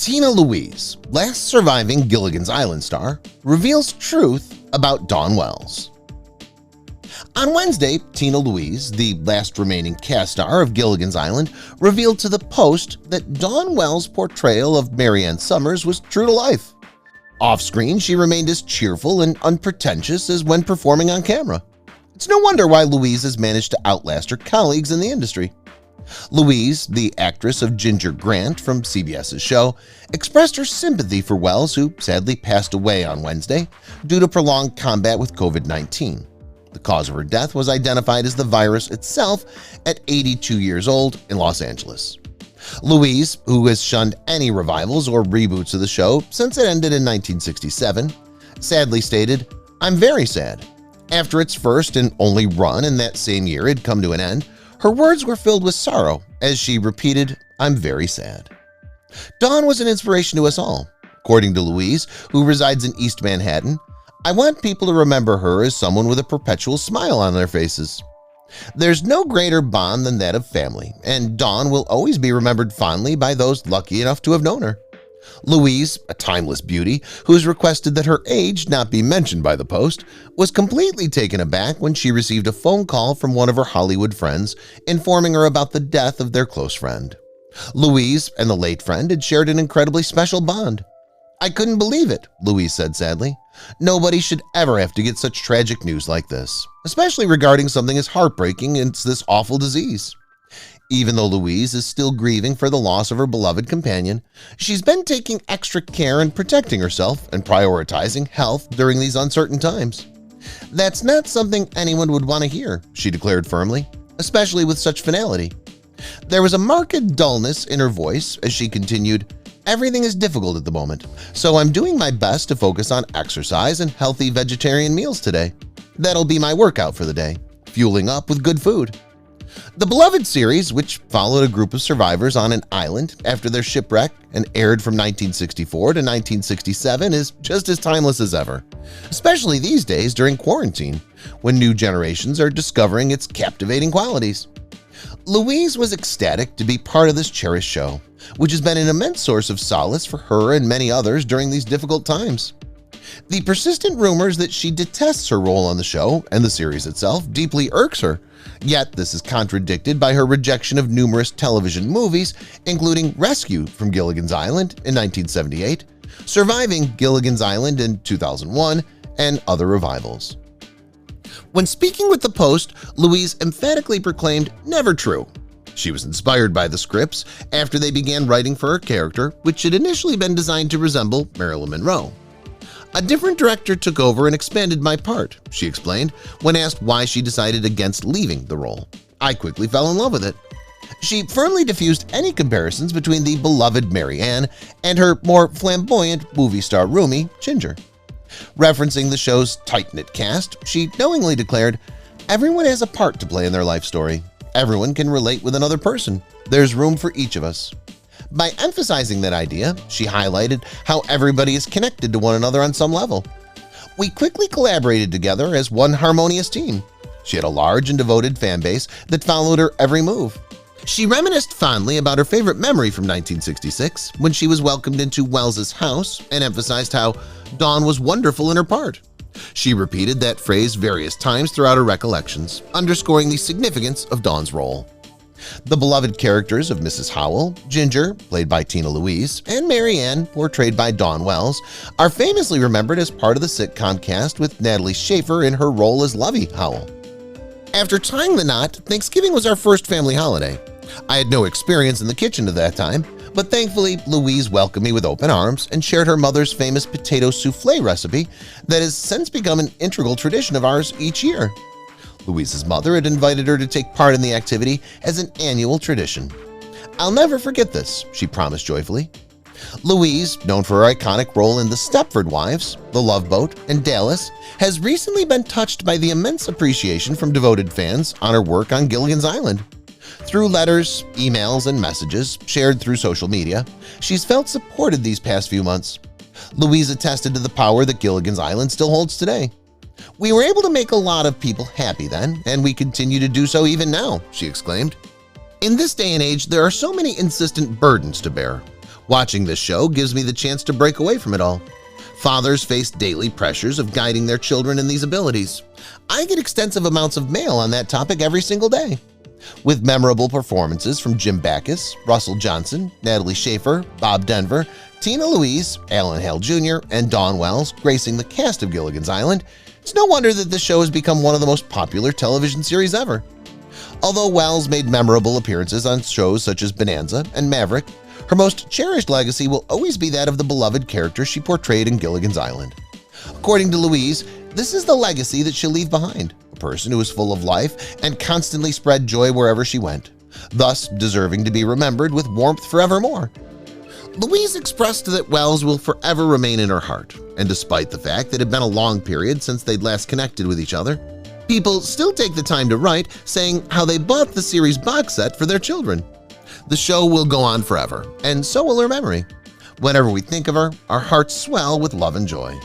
Tina Louise, last surviving Gilligan's Island star, reveals truth about Dawn Wells. On Wednesday, Tina Louise, the last remaining cast star of Gilligan's Island, revealed to the Post that Dawn Wells' portrayal of Mary Ann Summers was true to life. Off-screen, she remained as cheerful and unpretentious as when performing on camera. It's no wonder why Louise has managed to outlast her colleagues in the industry. Louise, the actress of Ginger Grant from CBS's show, expressed her sympathy for Wells, who sadly passed away on Wednesday due to prolonged combat with COVID-19. The cause of her death was identified as the virus itself at 82 years old in Los Angeles. Louise, who has shunned any revivals or reboots of the show since it ended in 1967, sadly stated, "I'm very sad. After its first and only run in that same year had come to an end, her words were filled with sorrow as she repeated, 'I'm very sad.'" Dawn was an inspiration to us all. According to Louise, who resides in East Manhattan, "I want people to remember her as someone with a perpetual smile on their faces. There's no greater bond than that of family, and Dawn will always be remembered fondly by those lucky enough to have known her." Louise, a timeless beauty who has requested that her age not be mentioned by the Post, was completely taken aback when she received a phone call from one of her Hollywood friends informing her about the death of their close friend. Louise and the late friend had shared an incredibly special bond. "I couldn't believe it," Louise said sadly. "Nobody should ever have to get such tragic news like this, especially regarding something as heartbreaking as this awful disease." Even though Louise is still grieving for the loss of her beloved companion, she's been taking extra care in protecting herself and prioritizing health during these uncertain times. "That's not something anyone would want to hear," she declared firmly, especially with such finality. There was a marked dullness in her voice as she continued, "Everything is difficult at the moment, so I'm doing my best to focus on exercise and healthy vegetarian meals today. That'll be my workout for the day, fueling up with good food." The beloved series, which followed a group of survivors on an island after their shipwreck and aired from 1964 to 1967, is just as timeless as ever, especially these days during quarantine, when new generations are discovering its captivating qualities. Louise was ecstatic to be part of this cherished show, which has been an immense source of solace for her and many others during these difficult times. The persistent rumors that she detests her role on the show and the series itself deeply irks her, yet this is contradicted by her rejection of numerous television movies, including Rescue from Gilligan's Island in 1978, Surviving Gilligan's Island in 2001, and other revivals. When speaking with the Post, Louise emphatically proclaimed, "Never true." She was inspired by the scripts after they began writing for her character, which had initially been designed to resemble Marilyn Monroe. "A different director took over and expanded my part," she explained when asked why she decided against leaving the role. "I quickly fell in love with it." She firmly diffused any comparisons between the beloved Mary Ann and her more flamboyant movie star roomie, Ginger. Referencing the show's tight-knit cast, she knowingly declared, "Everyone has a part to play in their life story. Everyone can relate with another person. There's room for each of us." By emphasizing that idea, she highlighted how everybody is connected to one another on some level. "We quickly collaborated together as one harmonious team." She had a large and devoted fan base that followed her every move. She reminisced fondly about her favorite memory from 1966 when she was welcomed into Wells's house and emphasized how Dawn was wonderful in her part. She repeated that phrase various times throughout her recollections, underscoring the significance of Dawn's role. The beloved characters of Mrs. Howell, Ginger, played by Tina Louise, and Mary Ann, portrayed by Dawn Wells, are famously remembered as part of the sitcom cast with Natalie Schafer in her role as Lovey Howell. "After tying the knot, Thanksgiving was our first family holiday. I had no experience in the kitchen at that time, but thankfully Louise welcomed me with open arms and shared her mother's famous potato souffle recipe that has since become an integral tradition of ours each year." Louise's mother had invited her to take part in the activity as an annual tradition. "I'll never forget this," she promised joyfully. Louise, known for her iconic role in The Stepford Wives, The Love Boat, and Dallas, has recently been touched by the immense appreciation from devoted fans on her work on Gilligan's Island. Through letters, emails, and messages shared through social media, she's felt supported these past few months. Louise attested to the power that Gilligan's Island still holds today. "We were able to make a lot of people happy then, and we continue to do so even now," she exclaimed. "In this day and age, there are so many insistent burdens to bear. Watching this show gives me the chance to break away from it all. Fathers face daily pressures of guiding their children in these abilities. I get extensive amounts of mail on that topic every single day. With memorable performances from Jim Backus, Russell Johnson, Natalie Schaefer, Bob Denver, Tina Louise, Alan Hale Jr., and Dawn Wells gracing the cast of Gilligan's Island, it's no wonder that this show has become one of the most popular television series ever. Although Wells made memorable appearances on shows such as Bonanza and Maverick, her most cherished legacy will always be that of the beloved character she portrayed in Gilligan's Island. According to Louise, this is the legacy that she'll leave behind, a person who was full of life and constantly spread joy wherever she went, thus deserving to be remembered with warmth forevermore. Louise expressed that Wells will forever remain in her heart, and despite the fact that it had been a long period since they'd last connected with each other, people still take the time to write saying how they bought the series box set for their children. The show will go on forever, and so will her memory. Whenever we think of her, our hearts swell with love and joy.